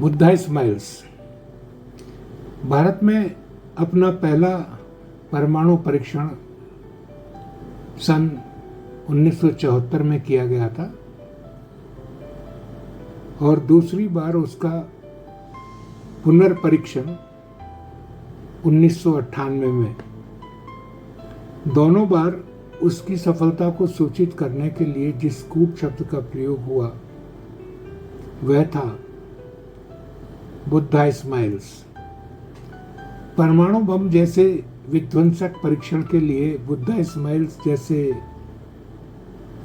Buddha smiles. Bharat में अपना पहला परमाणु परीक्षण सन 1974 में किया गया था और दूसरी बार उसका पुनर्परीक्षण 1998 में। दोनों बार उसकी सफलता को सूचित करने के लिए जिस कूट शब्द का प्रयोग हुआ वह था बुद्धा स्माइल्स। परमाणु बम जैसे विध्वंसक परीक्षण के लिए बुद्धा स्माइल्स जैसे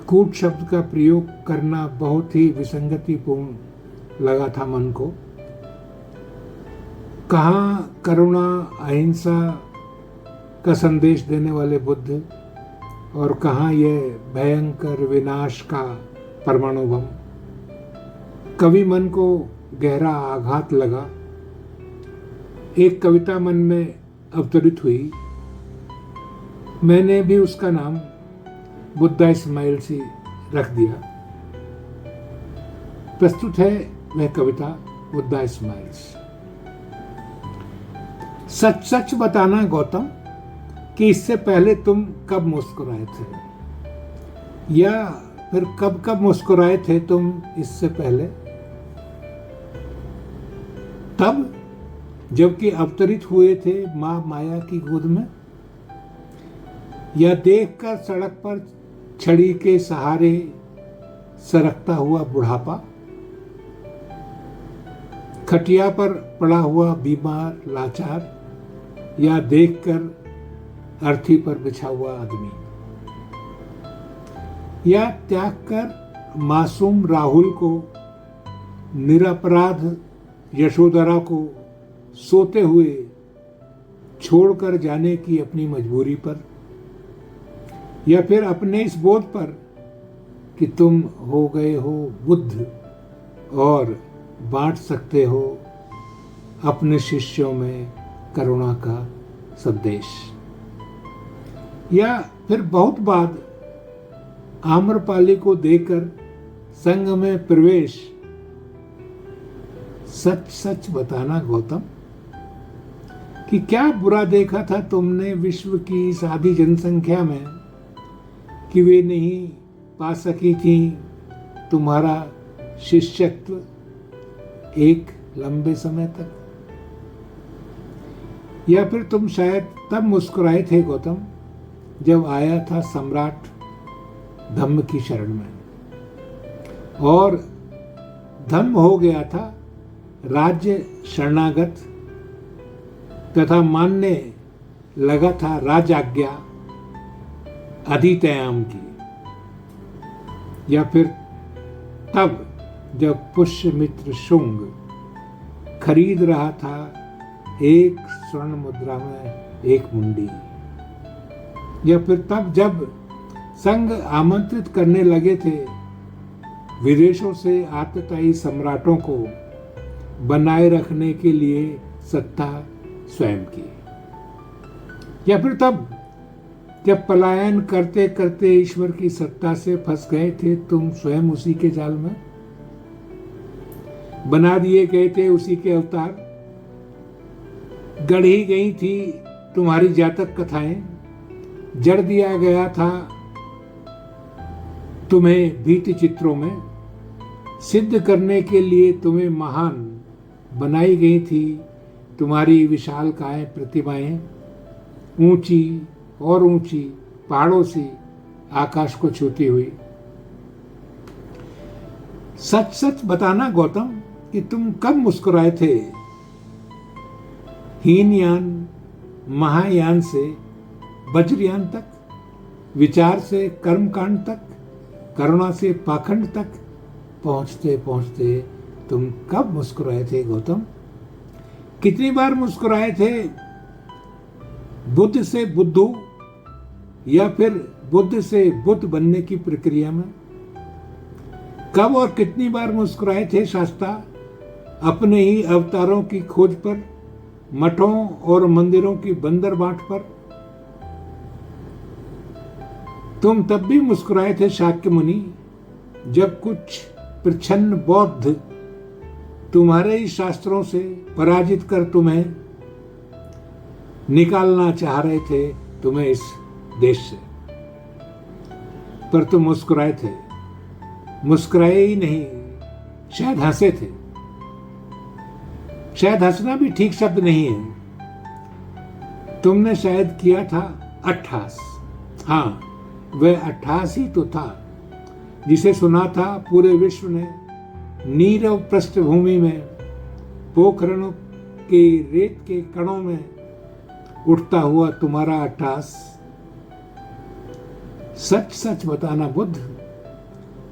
कूट शब्द का प्रयोग करना बहुत ही विसंगतिपूर्ण लगा था मन को। कहाँ करुणा अहिंसा का संदेश देने वाले बुद्ध और कहाँ यह भयंकर विनाश का परमाणु बम। कवि मन को गहरा आघात लगा। एक कविता मन में अवतरित हुई। मैंने भी उसका नाम बुद्धा स्माइल्स ही रख दिया। प्रस्तुत है वह कविता बुद्धा स्माइल्स। सच सच बताना गौतम कि इससे पहले तुम कब मुस्कुराए थे, या फिर कब कब मुस्कुराए थे तुम इससे पहले। तब जबकि अवतरित हुए थे मां माया की गोद में, या देखकर सड़क पर छड़ी के सहारे सरकता हुआ बुढ़ापा, खटिया पर पड़ा हुआ बीमार लाचार, या देखकर अर्थी पर बिछा हुआ आदमी, या त्याग कर मासूम राहुल को, निरपराध यशोधरा को सोते हुए छोड़कर जाने की अपनी मजबूरी पर, या फिर अपने इस बोध पर कि तुम हो गए हो बुद्ध और बांट सकते हो अपने शिष्यों में करुणा का संदेश। या फिर बहुत बाद आम्रपाली को देकर संघ में प्रवेश। सच सच बताना गौतम कि क्या बुरा देखा था तुमने विश्व की इस आधी जनसंख्या में कि वे नहीं पा सकी थी तुम्हारा शिष्यत्व एक लंबे समय तक। या फिर तुम शायद तब मुस्कुराए थे गौतम जब आया था सम्राट धम्म की शरण में और धम्म हो गया था राज्य शरणागत तथा मानने लगा था राजाज्ञा अधितयाम की। या फिर तब जब पुष्यमित्र शुंग खरीद रहा था एक स्वर्ण मुद्रा में एक मुंडी। या फिर तब जब संघ आमंत्रित करने लगे थे विदेशों से आतताई सम्राटों को बनाए रखने के लिए सत्ता स्वयं की। या फिर तब जब पलायन करते करते ईश्वर की सत्ता से फंस गए थे तुम स्वयं उसी के जाल में, बना दिए गए थे उसी के अवतार, गढ़ी गई थी तुम्हारी जातक कथाएं, जड़ दिया गया था तुम्हें भीति चित्रों में, सिद्ध करने के लिए तुम्हें महान बनाई गई थी तुम्हारी विशालकाय प्रतिमाएं, ऊंची और ऊंची पहाड़ों से आकाश को छूती हुई। सच सच बताना गौतम कि तुम कब मुस्कुराए थे हीनयान महायान से वज्रयान तक, विचार से कर्मकांड तक, करुणा से पाखंड तक पहुंचते पहुंचते तुम कब मुस्कुराए थे गौतम। कितनी बार मुस्कुराए थे बुद्ध से बुद्धू, या फिर बुद्ध से बुद्ध बनने की प्रक्रिया में। कब और कितनी बार मुस्कुराए थे शास्ता अपने ही अवतारों की खोज पर, मठों और मंदिरों की बंदर बांट पर। तुम तब भी मुस्कुराए थे शाक्य मुनि जब कुछ प्रछन्न बौद्ध तुम्हारे ही शास्त्रों से पराजित कर तुम्हें निकालना चाह रहे थे, तुम्हें इस देश से, पर तुम मुस्कुराए थे। मुस्कुराए ही नहीं, शायद हंसे थे। शायद हंसना भी ठीक शब्द नहीं है। तुमने शायद किया था अट्ठास। हाँ, वह अट्ठास ही तो था जिसे सुना था पूरे विश्व ने। नीरव पृष्ठभूमि में, पोखरणों के रेत के कणों में उठता हुआ तुम्हारा अट्ठास। सच सच बताना बुद्ध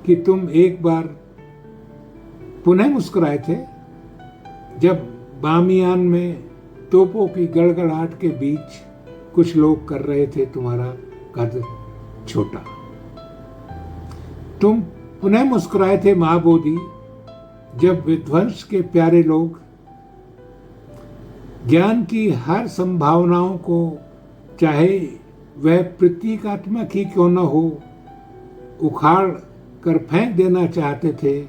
कि तुम एक बार पुनः मुस्कुराए थे जब बामियान में तोपों की गड़गड़ाहट के बीच कुछ लोग कर रहे थे तुम्हारा कद छोटा। तुम पुनः मुस्कुराए थे महाबोधि जब विध्वंस के प्यारे लोग ज्ञान की हर संभावनाओं को, चाहे वह प्रतीकात्मक ही क्यों न हो, उखाड़ कर फेंक देना चाहते थे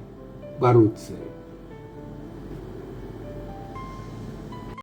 बारूद से।